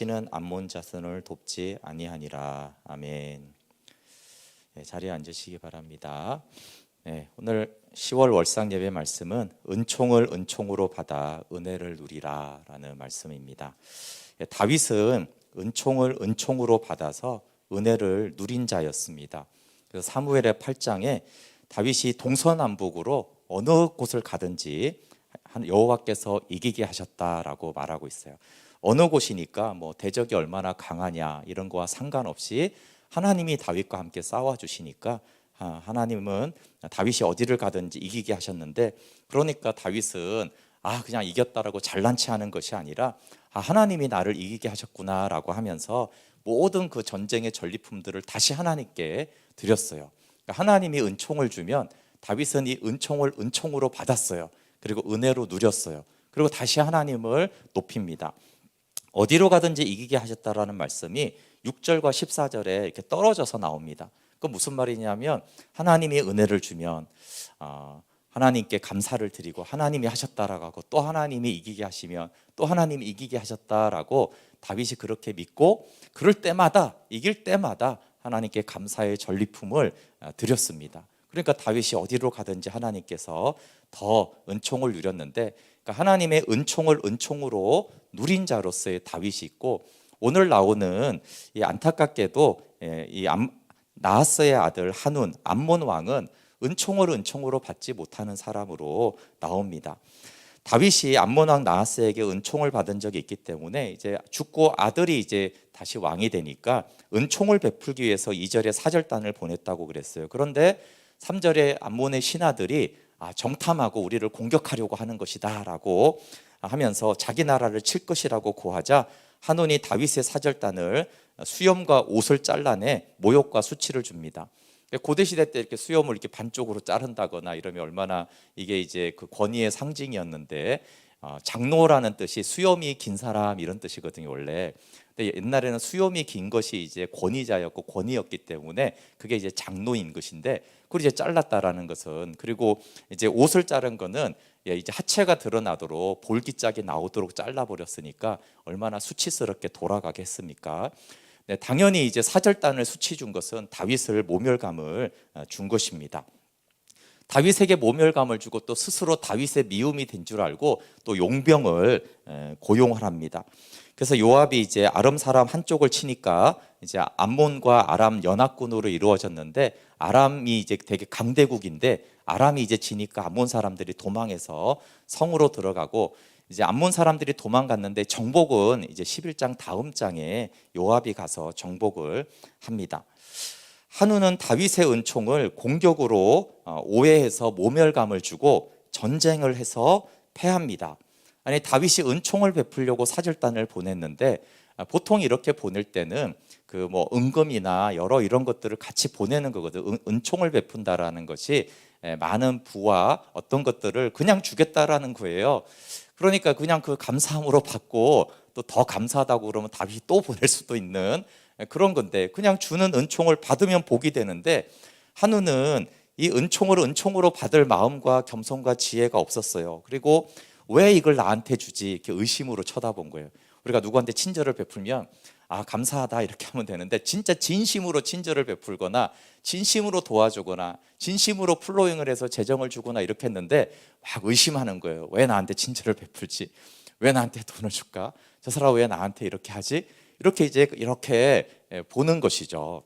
다윗이는 암몬 자손을 돕지 아니하니라. 아멘. 자리에 앉으시기 바랍니다. 오늘 10월 월상 예배 말씀은 은총을 은총으로 받아 은혜를 누리라 라는 말씀입니다. 다윗은 은총을 은총으로 받아서 은혜를 누린 자였습니다. 그래서 사무엘의 8장에 다윗이 동서남북으로 어느 곳을 가든지 여호와께서 이기게 하셨다라고 말하고 있어요. 어느 곳이니까 뭐 대적이 얼마나 강하냐 이런 거와 상관없이 하나님이 다윗과 함께 싸워주시니까 하나님은 다윗이 어디를 가든지 이기게 하셨는데, 그러니까 다윗은 그냥 이겼다라고 잘난 체하는 것이 아니라 하나님이 나를 이기게 하셨구나라고 하면서 모든 그 전쟁의 전리품들을 다시 하나님께 드렸어요. 그러니까 하나님이 은총을 주면 다윗은 이 은총을 은총으로 받았어요. 그리고 은혜로 누렸어요. 그리고 다시 하나님을 높입니다. 어디로 가든지 이기게 하셨다라는 말씀이 6절과 14절에 이렇게 떨어져서 나옵니다. 그 무슨 말이냐면 하나님이 은혜를 주면 하나님께 감사를 드리고 하나님이 하셨다라고 하고, 또 하나님이 이기게 하시면 또 하나님이 이기게 하셨다라고 다윗이 그렇게 믿고, 그럴 때마다 이길 때마다 하나님께 감사의 전리품을 드렸습니다. 그러니까 다윗이 어디로 가든지 하나님께서 더 은총을 누렸는데, 그러니까 하나님의 은총을 은총으로 누린 자로서의 다윗이 있고, 오늘 나오는 이 안타깝게도 이 나하스의 아들 한운 암몬 왕은 은총을 은총으로 받지 못하는 사람으로 나옵니다. 다윗이 암몬 왕 나하스에게 은총을 받은 적이 있기 때문에 이제 죽고 아들이 이제 다시 왕이 되니까 은총을 베풀기 위해서 2절에 사절단을 보냈다고 그랬어요. 그런데 3절에 암몬의 신하들이 정탐하고 우리를 공격하려고 하는 것이다 라고 하면서 자기 나라를 칠 것이라고 고하자 한온이 다윗의 사절단을 수염과 옷을 잘라내 모욕과 수치를 줍니다. 고대 시대 때 이렇게 수염을 이렇게 반쪽으로 자른다거나 이러면 얼마나 이게 이제 그 권위의 상징이었는데, 장로라는 뜻이 수염이 긴 사람 이런 뜻이거든요 원래. 근데 옛날에는 수염이 긴 것이 이제 권위자였고 권위였기 때문에 그게 이제 장로인 것인데, 그걸 이제 잘랐다라는 것은, 그리고 이제 옷을 자른 거는 이제 하체가 드러나도록 볼기짝이 나오도록 잘라버렸으니까 얼마나 수치스럽게 돌아가겠습니까? 당연히 이제 사절단을 수치 준 것은 다윗을 모멸감을 준 것입니다. 다윗에게 모멸감을 주고 또 스스로 다윗의 미움이 된 줄 알고 또 용병을 고용합니다. 그래서 요압이 이제 아람 사람 한쪽을 치니까 이제 암몬과 아람 연합군으로 이루어졌는데, 아람이 이제 되게 강대국인데 아람이 이제 지니까 암몬 사람들이 도망해서 성으로 들어가고, 이제 암몬 사람들이 도망갔는데 정복은 이제 11장 다음 장에 요압이 가서 정복을 합니다. 한우는 다윗의 은총을 공격으로 오해해서 모멸감을 주고 전쟁을 해서 패합니다. 아니, 다윗이 은총을 베풀려고 사절단을 보냈는데 보통 이렇게 보낼 때는 그 뭐 은금이나 여러 이런 것들을 같이 보내는 거거든. 은총을 베푼다라는 것이 많은 부와 어떤 것들을 그냥 주겠다라는 거예요. 그러니까 그냥 그 감사함으로 받고 또 더 감사하다고 그러면 다윗이 또 보낼 수도 있는 그런 건데, 그냥 주는 은총을 받으면 복이 되는데 한우는 이 은총을 은총으로 받을 마음과 겸손과 지혜가 없었어요. 그리고 왜 이걸 나한테 주지 이렇게 의심으로 쳐다본 거예요. 우리가 누구한테 친절을 베풀면 감사하다 이렇게 하면 되는데, 진짜 진심으로 친절을 베풀거나 진심으로 도와주거나 진심으로 플로잉을 해서 재정을 주거나 이렇게 했는데 막 의심하는 거예요. 왜 나한테 친절을 베풀지? 왜 나한테 돈을 줄까? 저 사람 왜 나한테 이렇게 하지? 이렇게 이제 이렇게 보는 것이죠.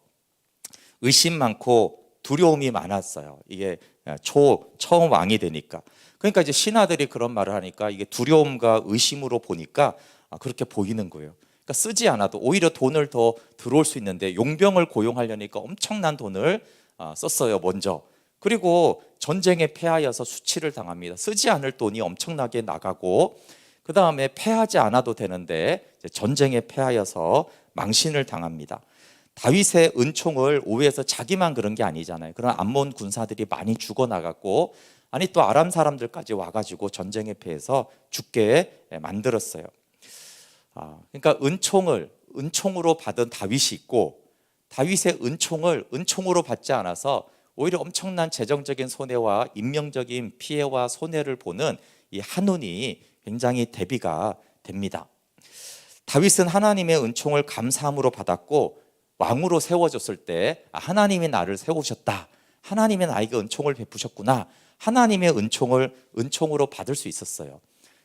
의심 많고 두려움이 많았어요. 이게 처음 왕이 되니까. 그러니까 이제 신하들이 그런 말을 하니까 이게 두려움과 의심으로 보니까 그렇게 보이는 거예요. 그러니까 쓰지 않아도 오히려 돈을 더 들어올 수 있는데 용병을 고용하려니까 엄청난 돈을 썼어요 먼저. 그리고 전쟁에 패하여서 수치를 당합니다. 쓰지 않을 돈이 엄청나게 나가고, 그 다음에 패하지 않아도 되는데 전쟁에 패하여서 망신을 당합니다. 다윗의 은총을 오해해서 자기만 그런 게 아니잖아요. 그런 암몬 군사들이 많이 죽어나갔고, 아니 또 아람 사람들까지 와가지고 전쟁에 패해서 죽게 만들었어요. 그러니까 은총으로 받은 다윗이 있고, 다윗의 은총을 은총으로 받지 않아서 오히려 엄청난 재정적인 손해와 인명적인 피해와 손해를 보는 이 한운이 굉장히 대비가 됩니다. 다윗은 하나님의 은총을 감사함으로 받았고 왕으로 세워졌을 때 하나님이 나를 세우셨다, 하나님이 나에게 은총을 베푸셨구나, 하나님의 은총으로 받을 수 있었어요.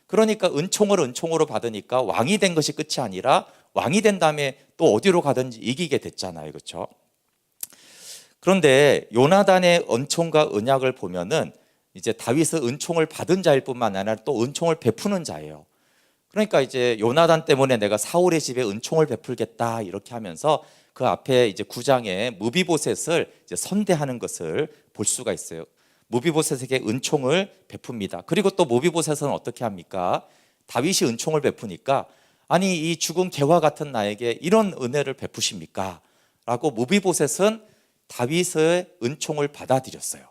그러니까 은총으로 받으니까 왕이 된 것이 끝이 아니라 왕이 된 다음에 또 어디로 가든지 이기게 됐잖아요. 그렇죠? 그런데 요나단의 은총과 언약을 보면은 이제 다윗은 은총을 받은 자일 뿐만 아니라 또 은총을 베푸는 자예요. 그러니까 이제 요나단 때문에 내가 사울의 집에 은총을 베풀겠다 이렇게 하면서 그 앞에 이제 9장에 무비보셋을 이제 선대하는 것을 볼 수가 있어요. 무비보셋에게 은총을 베풉니다. 그리고 또 무비보셋은 어떻게 합니까? 다윗이 은총을 베푸니까 아니 이 죽은 개와 같은 나에게 이런 은혜를 베푸십니까? 라고 무비보셋은 다윗의 은총을 받아들였어요.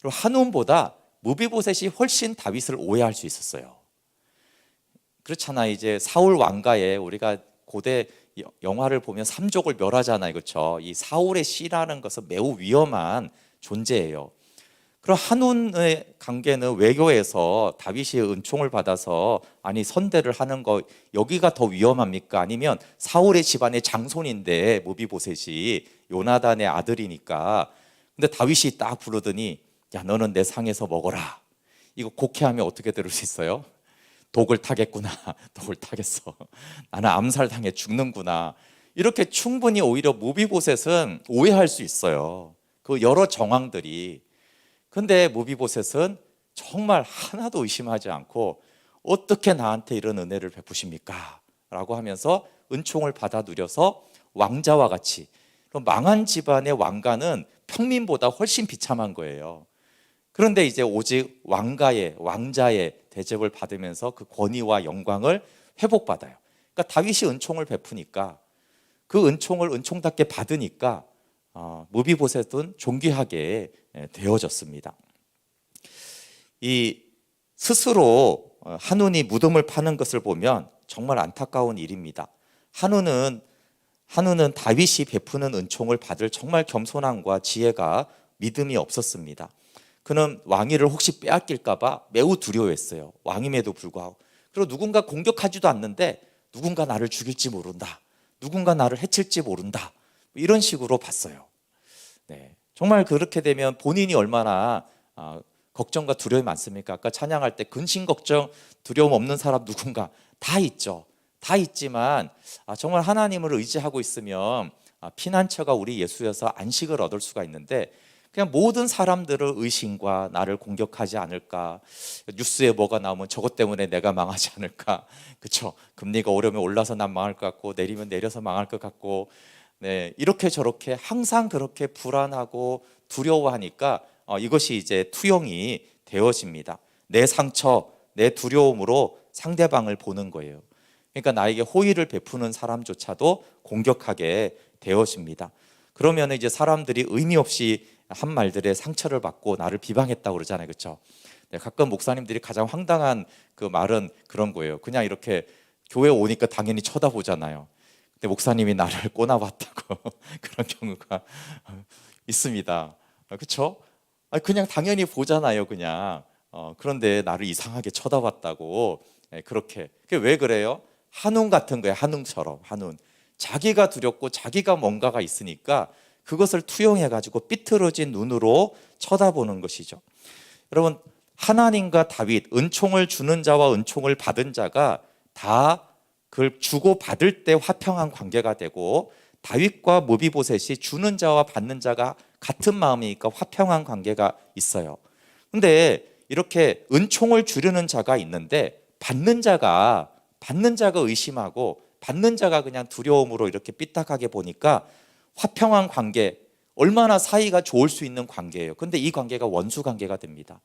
그리고 한운보다 무비보셋이 훨씬 다윗을 오해할 수 있었어요. 그렇잖아. 이제 사울 왕가에 우리가 고대 영화를 보면 삼족을 멸하잖아요. 그렇죠? 이 사울의 씨라는 것은 매우 위험한 존재예요. 그럼 한운의 관계는 외교에서 다윗이 은총을 받아서 아니 선대를 하는 거 여기가 더 위험합니까? 아니면 사울의 집안의 장손인데 무비보셋이 요나단의 아들이니까 근데 다윗이 딱 부르더니 야 너는 내 상에서 먹어라. 이거 곡해하면 어떻게 들을 수 있어요? 독을 타겠구나. 독을 타겠어. 나는 암살당해 죽는구나. 이렇게 충분히 오히려 무비보셋은 오해할 수 있어요. 그 여러 정황들이. 근데 무비보셋은 정말 하나도 의심하지 않고 어떻게 나한테 이런 은혜를 베푸십니까? 라고 하면서 은총을 받아 누려서 왕자와 같이, 망한 집안의 왕가는 평민보다 훨씬 비참한 거예요. 그런데 이제 오직 왕자의 대접을 받으면서 그 권위와 영광을 회복받아요. 그러니까 다윗이 은총을 베푸니까 그 은총을 은총답게 받으니까 무비보셋은 존귀하게 되어졌습니다. 이 스스로 한운이 무덤을 파는 것을 보면 정말 안타까운 일입니다. 한운은 다윗이 베푸는 은총을 받을 정말 겸손함과 지혜가 믿음이 없었습니다. 그는 왕위를 혹시 빼앗길까 봐 매우 두려워했어요. 왕임에도 불구하고. 그리고 누군가 공격하지도 않는데 누군가 나를 죽일지 모른다, 누군가 나를 해칠지 모른다, 이런 식으로 봤어요. 네, 정말 그렇게 되면 본인이 얼마나 걱정과 두려움이 많습니까? 아까 찬양할 때 근심 걱정 두려움 없는 사람 누군가 다 있죠. 다 있지만 정말 하나님을 의지하고 있으면 피난처가 우리 예수여서 안식을 얻을 수가 있는데 그냥 모든 사람들을 의심과 나를 공격하지 않을까, 뉴스에 뭐가 나오면 저것 때문에 내가 망하지 않을까, 그렇죠? 금리가 오르면 올라서 난 망할 것 같고 내리면 내려서 망할 것 같고, 네, 이렇게 저렇게 항상 그렇게 불안하고 두려워하니까 이것이 이제 투영이 되어집니다. 내 상처, 내 두려움으로 상대방을 보는 거예요. 그러니까 나에게 호의를 베푸는 사람조차도 공격하게 되어집니다. 그러면 이제 사람들이 의미 없이 한 말들에 상처를 받고 나를 비방했다고 그러잖아요. 그렇죠? 네, 가끔 목사님들이 가장 황당한 그 말은 그런 거예요. 그냥 이렇게 교회 오니까 당연히 쳐다보잖아요. 근데 목사님이 나를 꼬나봤다고 그런 경우가 있습니다. 그렇죠? 그냥 당연히 보잖아요. 그냥 그런데 나를 이상하게 쳐다봤다고. 네, 그렇게. 그게 왜 그래요? 한운 같은 거예요. 한운처럼. 한운. 자기가 두렵고 자기가 뭔가가 있으니까 그것을 투영해가지고 삐뚤어진 눈으로 쳐다보는 것이죠. 여러분, 하나님과 다윗, 은총을 주는 자와 은총을 받은 자가 다 그걸 주고 받을 때 화평한 관계가 되고, 다윗과 무비보셋이 주는 자와 받는 자가 같은 마음이니까 화평한 관계가 있어요. 근데 이렇게 은총을 주려는 자가 있는데 받는 자가 의심하고 받는 자가 그냥 두려움으로 이렇게 삐딱하게 보니까 화평한 관계, 얼마나 사이가 좋을 수 있는 관계예요. 그런데 이 관계가 원수 관계가 됩니다.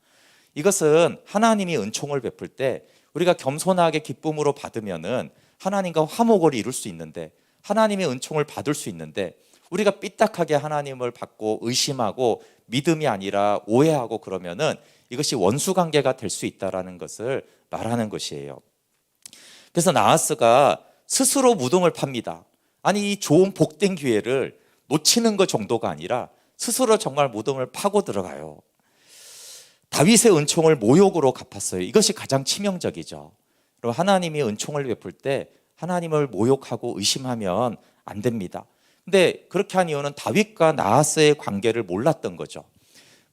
이것은 하나님이 은총을 베풀 때 우리가 겸손하게 기쁨으로 받으면은 하나님과 화목을 이룰 수 있는데, 하나님의 은총을 받을 수 있는데 우리가 삐딱하게 하나님을 받고 의심하고 믿음이 아니라 오해하고 그러면은 이것이 원수 관계가 될 수 있다라는 것을 말하는 것이에요. 그래서 나하스가 스스로 무덤을 팝니다. 아니, 이 좋은 복된 기회를 놓치는 것 정도가 아니라 스스로 정말 무덤을 파고 들어가요. 다윗의 은총을 모욕으로 갚았어요. 이것이 가장 치명적이죠. 하나님이 은총을 베풀 때 하나님을 모욕하고 의심하면 안 됩니다. 근데 그렇게 한 이유는 다윗과 나하스의 관계를 몰랐던 거죠.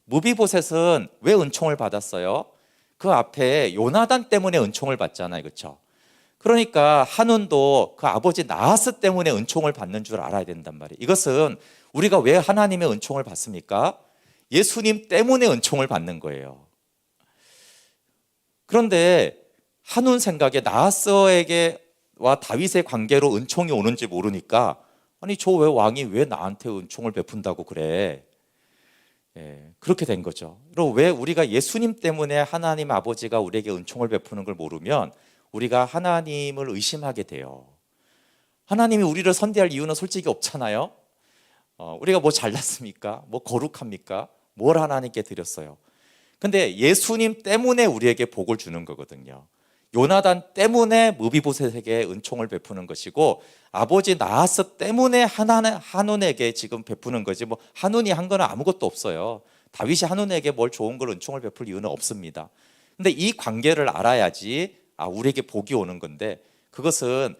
무비보셋은 왜 은총을 받았어요? 그 앞에 요나단 때문에 은총을 받잖아요, 그렇죠? 그러니까 한운도 그 아버지 나하스 때문에 은총을 받는 줄 알아야 된단 말이에요. 이것은 우리가 왜 하나님의 은총을 받습니까? 예수님 때문에 은총을 받는 거예요. 그런데 한운 생각에 나하스에게와 다윗의 관계로 은총이 오는지 모르니까, 아니 저 왜 왕이 왜 나한테 은총을 베푼다고 그래? 그렇게 된 거죠. 그리고 왜 우리가 예수님 때문에 하나님 아버지가 우리에게 은총을 베푸는 걸 모르면 우리가 하나님을 의심하게 돼요. 하나님이 우리를 선대할 이유는 솔직히 없잖아요. 우리가 뭐 잘났습니까? 뭐 거룩합니까? 뭘 하나님께 드렸어요? 근데 예수님 때문에 우리에게 복을 주는 거거든요. 요나단 때문에 무비보셋에게 은총을 베푸는 것이고, 아버지 나하스 때문에 한운에게 지금 베푸는 거지, 뭐 한운이 한 거는 아무것도 없어요. 다윗이 한운에게 뭘 좋은 걸 은총을 베풀 이유는 없습니다. 근데 이 관계를 알아야지 우리에게 복이 오는 건데, 그것은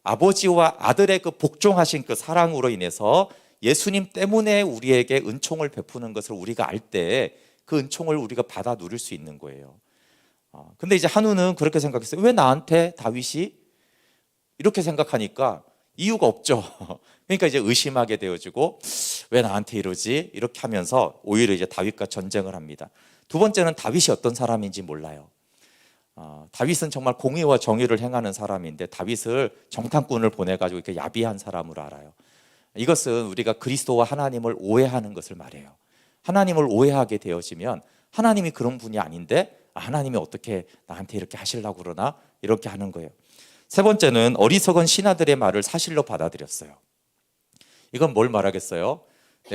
아버지와 아들의 그 복종하신 그 사랑으로 인해서 예수님 때문에 우리에게 은총을 베푸는 것을 우리가 알 때 그 은총을 우리가 받아 누릴 수 있는 거예요. 근데 이제 한우는 그렇게 생각했어요. 왜 나한테 다윗이? 이렇게 생각하니까 이유가 없죠. 그러니까 이제 의심하게 되어지고, 왜 나한테 이러지? 이렇게 하면서 오히려 이제 다윗과 전쟁을 합니다. 두 번째는 다윗이 어떤 사람인지 몰라요. 다윗은 정말 공의와 정의를 행하는 사람인데 다윗을 정탐꾼을 보내가지고 이렇게 야비한 사람으로 알아요. 이것은 우리가 그리스도와 하나님을 오해하는 것을 말해요. 하나님을 오해하게 되어지면 하나님이 그런 분이 아닌데 하나님이 어떻게 나한테 이렇게 하시려고 그러나, 이렇게 하는 거예요. 세 번째는 어리석은 신하들의 말을 사실로 받아들였어요. 이건 뭘 말하겠어요?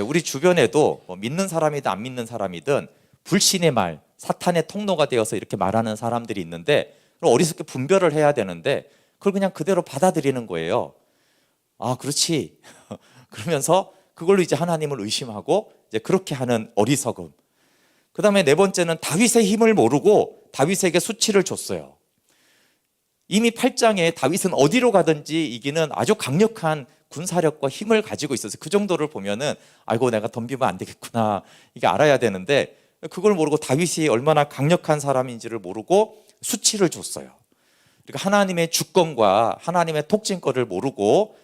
우리 주변에도 믿는 사람이든 안 믿는 사람이든 불신의 말, 사탄의 통로가 되어서 이렇게 말하는 사람들이 있는데, 어리석게 분별을 해야 되는데 그걸 그냥 그대로 받아들이는 거예요. 그렇지. 그러면서 그걸로 이제 하나님을 의심하고 이제 그렇게 하는 어리석음. 그 다음에 네 번째는 다윗의 힘을 모르고 다윗에게 수치를 줬어요. 이미 8장에 다윗은 어디로 가든지 이기는 아주 강력한 군사력과 힘을 가지고 있어서 그 정도를 보면은 아이고 내가 덤비면 안 되겠구나, 이게 알아야 되는데, 그걸 모르고 다윗이 얼마나 강력한 사람인지를 모르고 수치를 줬어요. 그러니까 하나님의 주권과 하나님의 독진권을 모르고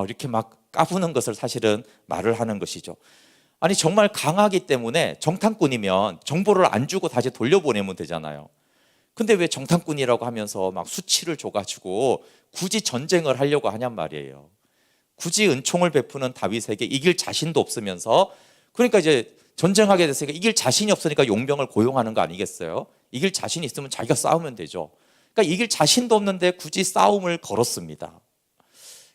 이렇게 막 까부는 것을 사실은 말을 하는 것이죠. 아니 정말 강하기 때문에 정탐꾼이면 정보를 안 주고 다시 돌려보내면 되잖아요. 근데 왜 정탐꾼이라고 하면서 막 수치를 줘가지고 굳이 전쟁을 하려고 하냔 말이에요. 굳이 은총을 베푸는 다윗에게 이길 자신도 없으면서, 그러니까 이제 전쟁하게 됐으니까 이길 자신이 없으니까 용병을 고용하는 거 아니겠어요? 이길 자신이 있으면 자기가 싸우면 되죠. 그러니까 이길 자신도 없는데 굳이 싸움을 걸었습니다.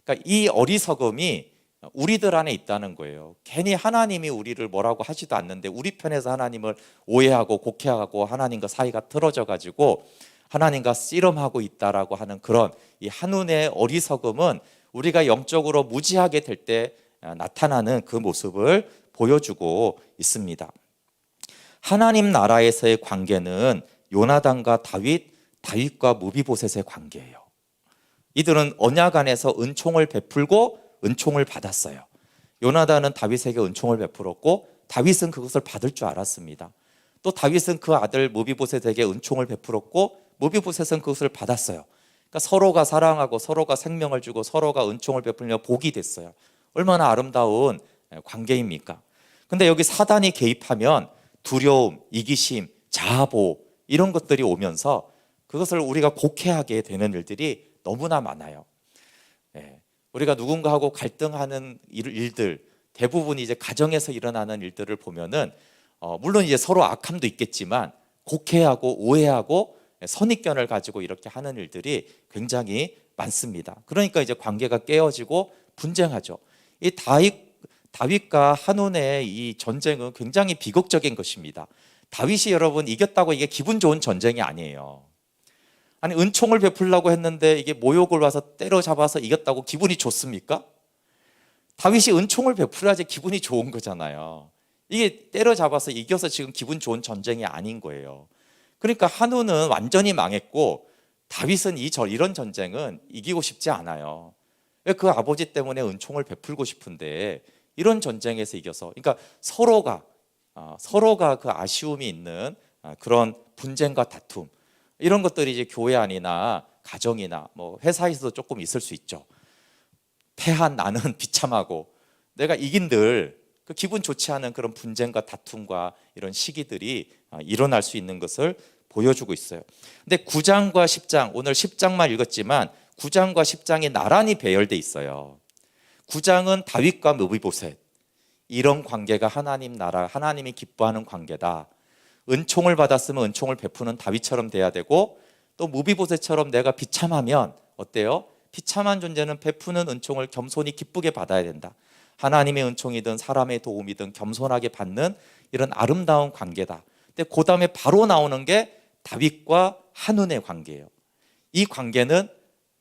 그러니까 이 어리석음이 우리들 안에 있다는 거예요. 괜히 하나님이 우리를 뭐라고 하지도 않는데 우리 편에서 하나님을 오해하고 곡해하고 하나님과 사이가 틀어져 가지고 하나님과 씨름하고 있다라고 하는 그런 이 한운의 어리석음은 우리가 영적으로 무지하게 될 때 나타나는 그 모습을 보여주고 있습니다. 하나님 나라에서의 관계는 요나단과 다윗과 무비보셋의 관계예요. 이들은 언약 안에서 은총을 베풀고 은총을 받았어요. 요나단은 다윗에게 은총을 베풀었고 다윗은 그것을 받을 줄 알았습니다. 또 다윗은 그 아들 무비보셋에게 은총을 베풀었고 무비보셋은 그것을 받았어요. 그러니까 서로가 사랑하고 서로가 생명을 주고 서로가 은총을 베풀며 복이 됐어요. 얼마나 아름다운 관계입니까? 근데 여기 사단이 개입하면 두려움, 이기심, 자보 이런 것들이 오면서 그것을 우리가 곡해하게 되는 일들이 너무나 많아요. 우리가 누군가하고 갈등하는 일들, 대부분 이제 가정에서 일어나는 일들을 보면은 물론 이제 서로 악함도 있겠지만 곡해하고 오해하고 선입견을 가지고 이렇게 하는 일들이 굉장히 많습니다. 그러니까 이제 관계가 깨어지고 분쟁하죠. 이 다윗과 한온의 이 전쟁은 굉장히 비극적인 것입니다. 다윗이 여러분 이겼다고 이게 기분 좋은 전쟁이 아니에요. 아니 은총을 베풀려고 했는데 이게 모욕을 와서 때려잡아서 이겼다고 기분이 좋습니까? 다윗이 은총을 베풀어야지 기분이 좋은 거잖아요. 이게 때려잡아서 이겨서 지금 기분 좋은 전쟁이 아닌 거예요. 그러니까 한우는 완전히 망했고 다윗은 이런 전쟁은 이기고 싶지 않아요. 그 아버지 때문에 은총을 베풀고 싶은데 이런 전쟁에서 이겨서, 그러니까 서로가 그 아쉬움이 있는 그런 분쟁과 다툼, 이런 것들이 이제 교회 안이나 가정이나 뭐 회사에서도 조금 있을 수 있죠. 패한 나는 비참하고 내가 이긴들 그 기분 좋지 않은 그런 분쟁과 다툼과 이런 시기들이 일어날 수 있는 것을 보여주고 있어요. 근데 9장과 10장, 오늘 10장만 읽었지만 9장과 10장이 나란히 배열돼 있어요. 9장은 다윗과 므비보셋, 이런 관계가 하나님 나라, 하나님이 기뻐하는 관계다. 은총을 받았으면 은총을 베푸는 다윗처럼 돼야 되고, 또 므비보셋처럼 내가 비참하면 어때요? 비참한 존재는 베푸는 은총을 겸손히 기쁘게 받아야 된다. 하나님의 은총이든 사람의 도움이든 겸손하게 받는 이런 아름다운 관계다. 근데 그 다음에 바로 나오는 게 다윗과 한운의 관계예요. 이 관계는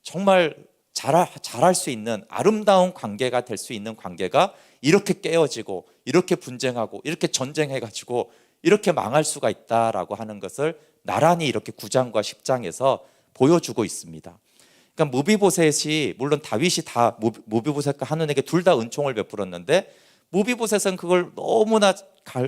정말 잘할 수 있는 아름다운 관계가 될 수 있는 관계가 이렇게 깨어지고 이렇게 분쟁하고 이렇게 전쟁해가지고 이렇게 망할 수가 있다라고 하는 것을 나란히 이렇게 9장과 10장에서 보여주고 있습니다. 그러니까 므비보셋이, 물론 다윗이 다 므비보셋과 한운에게 둘 다 은총을 베풀었는데 므비보셋은 그걸 너무나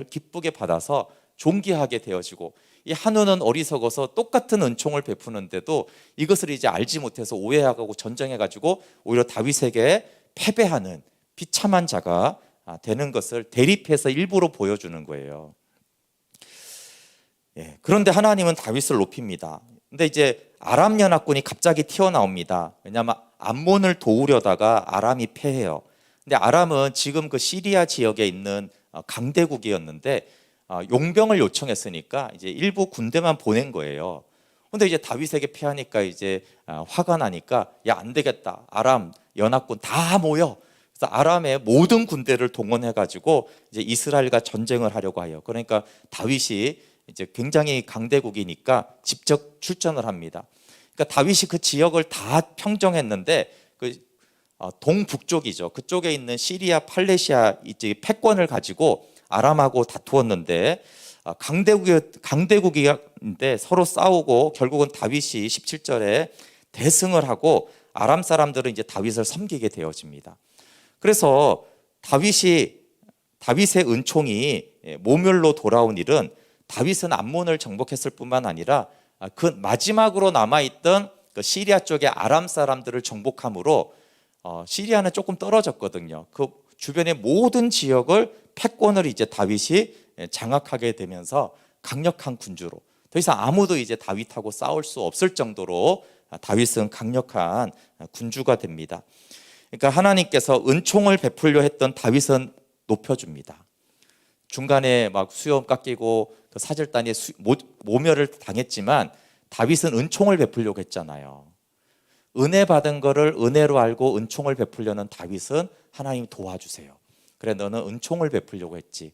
기쁘게 받아서 존귀하게 되어지고, 이 한운은 어리석어서 똑같은 은총을 베푸는데도 이것을 이제 알지 못해서 오해하고 전쟁해가지고 오히려 다윗에게 패배하는 비참한 자가 되는 것을 대립해서 일부러 보여주는 거예요. 그런데 하나님은 다윗을 높입니다. 근데 이제 아람 연합군이 갑자기 튀어나옵니다. 왜냐하면 암몬을 도우려다가 아람이 패해요. 근데 아람은 지금 그 시리아 지역에 있는 강대국이었는데 용병을 요청했으니까 이제 일부 군대만 보낸 거예요. 근데 이제 다윗에게 패하니까 이제 화가 나니까, 야, 안 되겠다, 아람 연합군 다 모여. 그래서 아람의 모든 군대를 동원해가지고 이제 이스라엘과 전쟁을 하려고 해요. 그러니까 다윗이 이제 굉장히 강대국이니까 직접 출전을 합니다. 그러니까 다윗이 그 지역을 다 평정했는데 그 동북쪽이죠. 그쪽에 있는 시리아, 팔레시아 이제 패권을 가지고 아람하고 다투었는데 강대국인데 서로 싸우고 결국은 다윗이 17절에 대승을 하고 아람 사람들은 이제 다윗을 섬기게 되어집니다. 그래서 다윗의 은총이 모멸로 돌아온 일은, 다윗은 암몬을 정복했을 뿐만 아니라 그 마지막으로 남아있던 그 시리아 쪽의 아람 사람들을 정복함으로 시리아는 조금 떨어졌거든요. 그 주변의 모든 지역을 패권을 이제 다윗이 장악하게 되면서 강력한 군주로, 더 이상 아무도 이제 다윗하고 싸울 수 없을 정도로 다윗은 강력한 군주가 됩니다. 그러니까 하나님께서 은총을 베풀려 했던 다윗은 높여줍니다. 중간에 막 수염 깎이고 그 사절단에 모멸을 당했지만 다윗은 은총을 베풀려고 했잖아요. 은혜 받은 거를 은혜로 알고 은총을 베풀려는 다윗은 하나님 도와주세요. 그래, 너는 은총을 베풀려고 했지.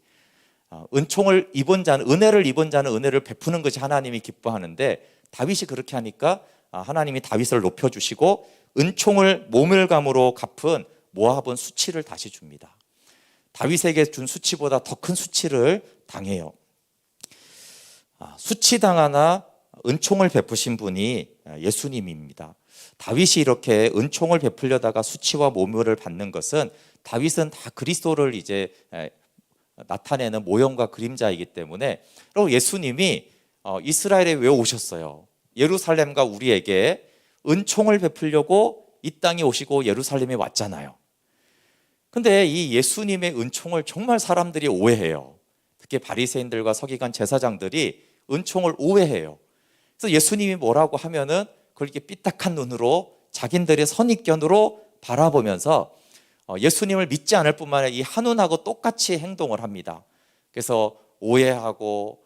은총을 입은 자는, 은혜를 입은 자는 은혜를 베푸는 것이 하나님이 기뻐하는데, 다윗이 그렇게 하니까 하나님이 다윗을 높여주시고 은총을 모멸감으로 갚은 모압은 수치를 다시 줍니다. 다윗에게 준 수치보다 더 큰 수치를 당해요. 수치당하나 은총을 베푸신 분이 예수님입니다. 다윗이 이렇게 은총을 베풀려다가 수치와 모멸을 받는 것은, 다윗은 다 그리스도를 이제 나타내는 모형과 그림자이기 때문에, 그리고 예수님이 이스라엘에 왜 오셨어요? 예루살렘과 우리에게 은총을 베풀려고 이 땅에 오시고 예루살렘에 왔잖아요. 근데 이 예수님의 은총을 정말 사람들이 오해해요. 특히 바리새인들과 서기관 제사장들이 은총을 오해해요. 그래서 예수님이 뭐라고 하면은 그걸 이렇게 삐딱한 눈으로 자기들의 선입견으로 바라보면서 예수님을 믿지 않을 뿐만 아니라 이 한운하고 똑같이 행동을 합니다. 그래서 오해하고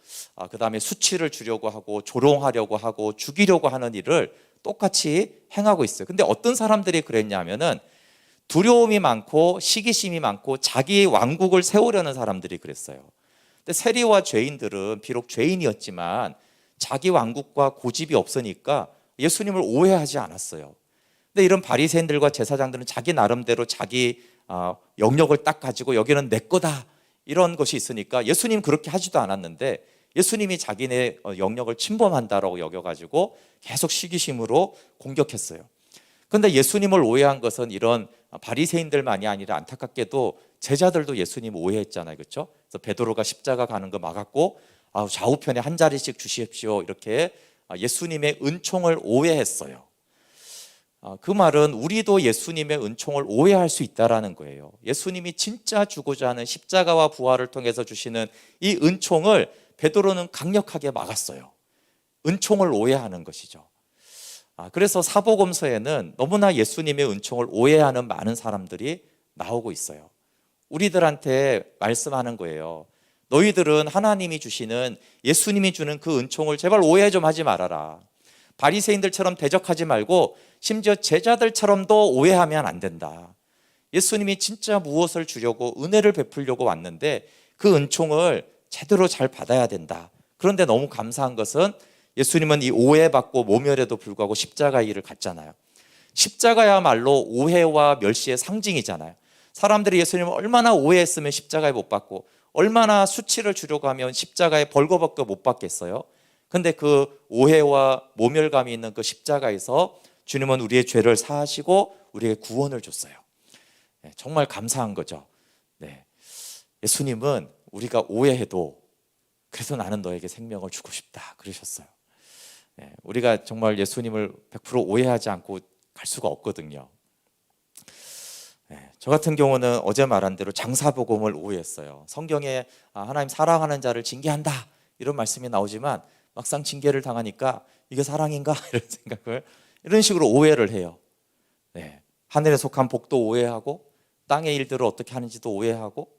그 다음에 수치를 주려고 하고 조롱하려고 하고 죽이려고 하는 일을 똑같이 행하고 있어요. 근데 어떤 사람들이 그랬냐면은 두려움이 많고 시기심이 많고 자기의 왕국을 세우려는 사람들이 그랬어요. 근데 세리와 죄인들은 비록 죄인이었지만 자기 왕국과 고집이 없으니까 예수님을 오해하지 않았어요. 근데 이런 바리새인들과 제사장들은 자기 나름대로 자기 영역을 딱 가지고 여기는 내 거다 이런 것이 있으니까 예수님 그렇게 하지도 않았는데, 예수님이 자기네 영역을 침범한다라고 여겨가지고 계속 시기심으로 공격했어요. 그런데 예수님을 오해한 것은 이런 바리새인들만이 아니라 안타깝게도 제자들도 예수님 오해했잖아요, 그렇죠? 그래서 베드로가 십자가 가는 거 막았고 좌우편에 한 자리씩 주십시오 이렇게 예수님의 은총을 오해했어요. 그 말은 우리도 예수님의 은총을 오해할 수 있다라는 거예요. 예수님이 진짜 주고자 하는 십자가와 부활을 통해서 주시는 이 은총을 베드로는 강력하게 막았어요. 은총을 오해하는 것이죠. 그래서 사복음서에는 너무나 예수님의 은총을 오해하는 많은 사람들이 나오고 있어요. 우리들한테 말씀하는 거예요. 너희들은 하나님이 주시는, 예수님이 주는 그 은총을 제발 오해 좀 하지 말아라. 바리새인들처럼 대적하지 말고 심지어 제자들처럼도 오해하면 안 된다. 예수님이 진짜 무엇을 주려고, 은혜를 베풀려고 왔는데 그 은총을 제대로 잘 받아야 된다. 그런데 너무 감사한 것은 예수님은 이 오해받고 모멸에도 불구하고 십자가의 길을 갔잖아요. 십자가야말로 오해와 멸시의 상징이잖아요. 사람들이 예수님을 얼마나 오해했으면 십자가에 못 박고, 얼마나 수치를 주려고 하면 십자가에 벌거벗고 못 박겠어요. 근데 그 오해와 모멸감이 있는 그 십자가에서 주님은 우리의 죄를 사하시고 우리에게 구원을 줬어요. 정말 감사한 거죠. 예수님은 우리가 오해해도 그래서 나는 너에게 생명을 주고 싶다 그러셨어요. 우리가 정말 예수님을 100% 오해하지 않고 갈 수가 없거든요. 저 같은 경우는 어제 말한 대로 장사복음을 오해했어요. 성경에 하나님 사랑하는 자를 징계한다 이런 말씀이 나오지만 막상 징계를 당하니까 이게 사랑인가 이런 생각을, 이런 식으로 오해를 해요. 하늘에 속한 복도 오해하고 땅의 일들을 어떻게 하는지도 오해하고,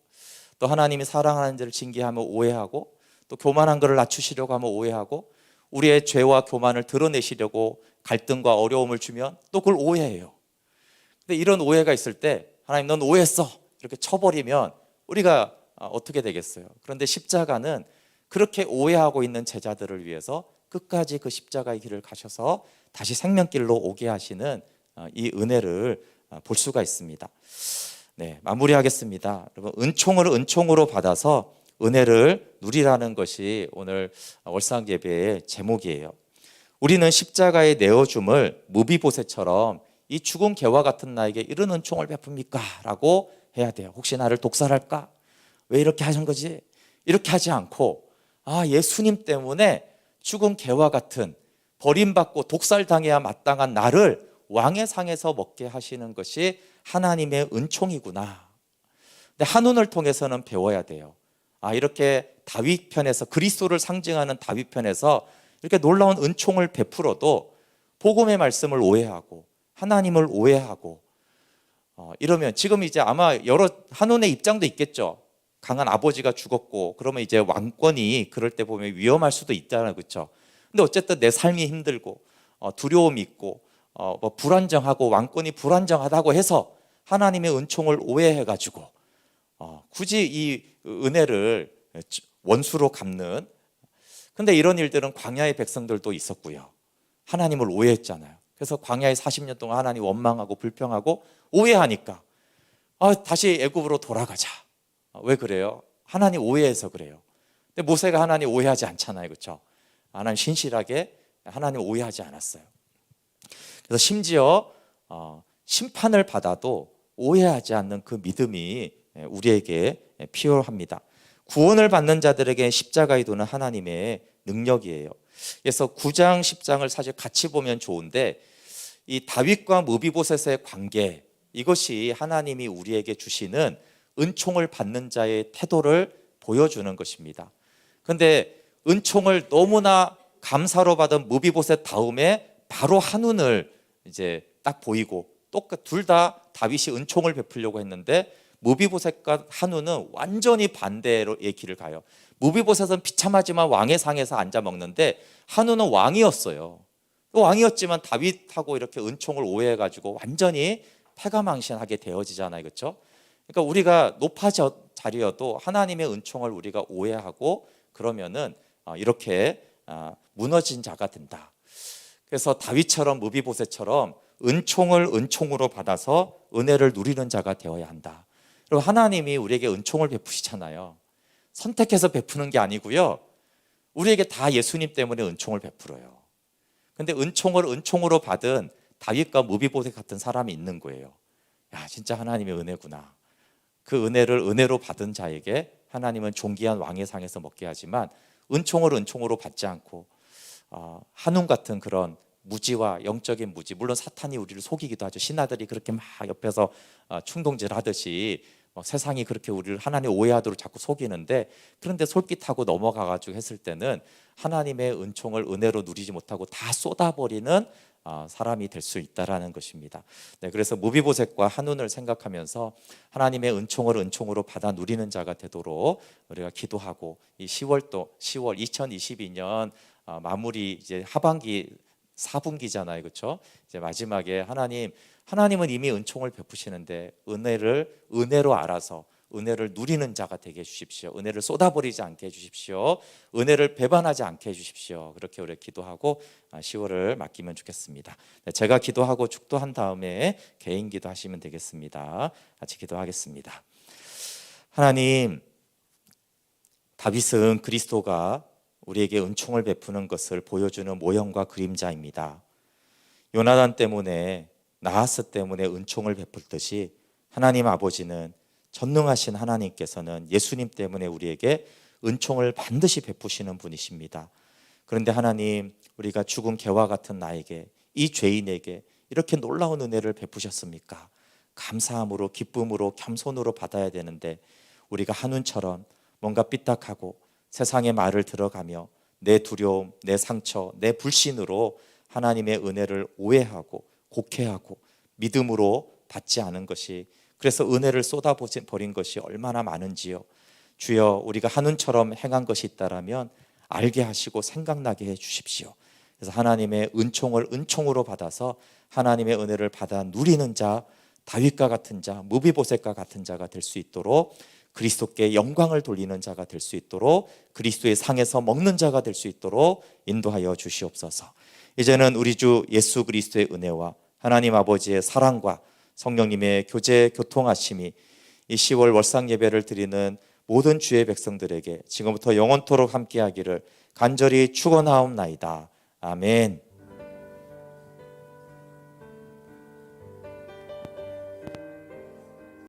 또 하나님이 사랑하는 자를 징계하면 오해하고, 또 교만한 것을 낮추시려고 하면 오해하고, 우리의 죄와 교만을 드러내시려고 갈등과 어려움을 주면 또 그걸 오해해요. 근데 이런 오해가 있을 때 하나님 넌 오해했어 이렇게 쳐버리면 우리가 어떻게 되겠어요? 그런데 십자가는 그렇게 오해하고 있는 제자들을 위해서 끝까지 그 십자가의 길을 가셔서 다시 생명길로 오게 하시는 이 은혜를 볼 수가 있습니다. 마무리하겠습니다. 여러분, 은총으로 받아서 은혜를 누리라는 것이 오늘 월상 예배의 제목이에요. 우리는 십자가의 내어줌을 무비보셋처럼 이 죽은 개와 같은 나에게 이런 은총을 베풉니까? 라고 해야 돼요. 혹시 나를 독살할까? 왜 이렇게 하신 거지? 이렇게 하지 않고 예수님 때문에 죽은 개와 같은 버림받고 독살당해야 마땅한 나를 왕의 상에서 먹게 하시는 것이 하나님의 은총이구나. 근데 한운을 통해서는 배워야 돼요. 이렇게 다윗 편에서, 그리스도를 상징하는 다윗 편에서 이렇게 놀라운 은총을 베풀어도 복음의 말씀을 오해하고 하나님을 오해하고 이러면 지금 이제 아마 여러 한운의 입장도 있겠죠. 강한 아버지가 죽었고 그러면 이제 왕권이 그럴 때 보면 위험할 수도 있잖아요, 그렇죠? 근데 어쨌든 내 삶이 힘들고 두려움이 있고 뭐 불안정하고 왕권이 불안정하다고 해서 하나님의 은총을 오해해가지고 굳이 이 은혜를 원수로 갚는, 근데 이런 일들은 광야의 백성들도 있었고요. 하나님을 오해했잖아요. 그래서 광야에 40년 동안 하나님 원망하고 불평하고 오해하니까 다시 애굽으로 돌아가자. 왜 그래요? 하나님 오해해서 그래요. 근데 모세가 하나님 오해하지 않잖아요, 그렇죠? 하나님 신실하게 하나님 오해하지 않았어요. 그래서 심지어 심판을 받아도 오해하지 않는 그 믿음이 우리에게 필요합니다. 구원을 받는 자들에게 십자가의 도는 하나님의 능력이에요. 그래서 9장 10장을 사실 같이 보면 좋은데 이 다윗과 무비보셋의 관계, 이것이 하나님이 우리에게 주시는 은총을 받는 자의 태도를 보여주는 것입니다. 그런데 은총을 너무나 감사로 받은 무비보셋 다음에 바로 한운을 이제 딱 보이고, 둘 다 다윗이 은총을 베풀려고 했는데 무비보셋과 한운은 완전히 반대의 길을 가요. 무비보셋은 비참하지만 왕의 상에서 앉아 먹는데 한운은 왕이었어요. 왕이었지만 다윗하고 이렇게 은총을 오해해가지고 완전히 패가망신하게 되어지잖아요, 그렇죠? 그러니까 우리가 높아져 자리여도 하나님의 은총을 우리가 오해하고 그러면은 이렇게 무너진 자가 된다. 그래서 다윗처럼 무비보셋처럼 은총을 은총으로 받아서 은혜를 누리는 자가 되어야 한다. 그리고 하나님이 우리에게 은총을 베푸시잖아요. 선택해서 베푸는 게 아니고요. 우리에게 다 예수님 때문에 은총을 베풀어요. 근데 은총을 은총으로 받은 다윗과 무비보셋 같은 사람이 있는 거예요. 야, 진짜 하나님의 은혜구나. 그 은혜를 은혜로 받은 자에게 하나님은 존귀한 왕의 상에서 먹게 하지만 은총을 은총으로 받지 않고 한운 같은 그런 무지와 영적인 무지, 물론 사탄이 우리를 속이기도 하죠. 신하들이 그렇게 막 옆에서 충동질 하듯이 세상이 그렇게 우리를 하나님 오해하도록 자꾸 속이는데, 그런데 솔깃하고 넘어가가지고 했을 때는 하나님의 은총을 은혜로 누리지 못하고 다 쏟아버리는 사람이 될 수 있다라는 것입니다. 네, 그래서 무비보셋과 한운을 생각하면서 하나님의 은총을 은총으로 받아 누리는 자가 되도록 우리가 기도하고, 이 10월 2022년 마무리 이제 하반기 4분기잖아요, 그렇죠? 이제 마지막에 하나님은 이미 은총을 베푸시는데 은혜로 알아서 은혜를 누리는 자가 되게 해주십시오. 은혜를 쏟아버리지 않게 해주십시오. 은혜를 배반하지 않게 해주십시오. 그렇게 우리 기도하고 10월을 맡기면 좋겠습니다. 제가 기도하고 축도한 다음에 개인 기도하시면 되겠습니다. 같이 기도하겠습니다. 하나님, 다윗은 그리스도가 우리에게 은총을 베푸는 것을 보여주는 모형과 그림자입니다. 요나단 때문에, 나하스 때문에 은총을 베풀듯이 하나님 아버지는, 전능하신 하나님께서는 예수님 때문에 우리에게 은총을 반드시 베푸시는 분이십니다. 그런데 하나님, 우리가 죽은 개와 같은 나에게, 이 죄인에게 이렇게 놀라운 은혜를 베푸셨습니까? 감사함으로, 기쁨으로, 겸손으로 받아야 되는데 우리가 한운처럼 뭔가 삐딱하고 세상의 말을 들어가며 내 두려움, 내 상처, 내 불신으로 하나님의 은혜를 오해하고 곡해하고 믿음으로 받지 않은 것이, 그래서 은혜를 쏟아버린 것이 얼마나 많은지요. 주여, 우리가 한운처럼 행한 것이 있다라면 알게 하시고 생각나게 해 주십시오. 그래서 하나님의 은총을 은총으로 받아서 하나님의 은혜를 받아 누리는 자, 다윗과 같은 자, 무비보셋과 같은 자가 될 수 있도록, 그리스도께 영광을 돌리는 자가 될 수 있도록, 그리스도의 상에서 먹는 자가 될 수 있도록 인도하여 주시옵소서. 이제는 우리 주 예수 그리스도의 은혜와 하나님 아버지의 사랑과 성령님의 교제 교통하심이 이 10월 월상 예배를 드리는 모든 주의 백성들에게 지금부터 영원토록 함께하기를 간절히 축원하옵나이다. 아멘.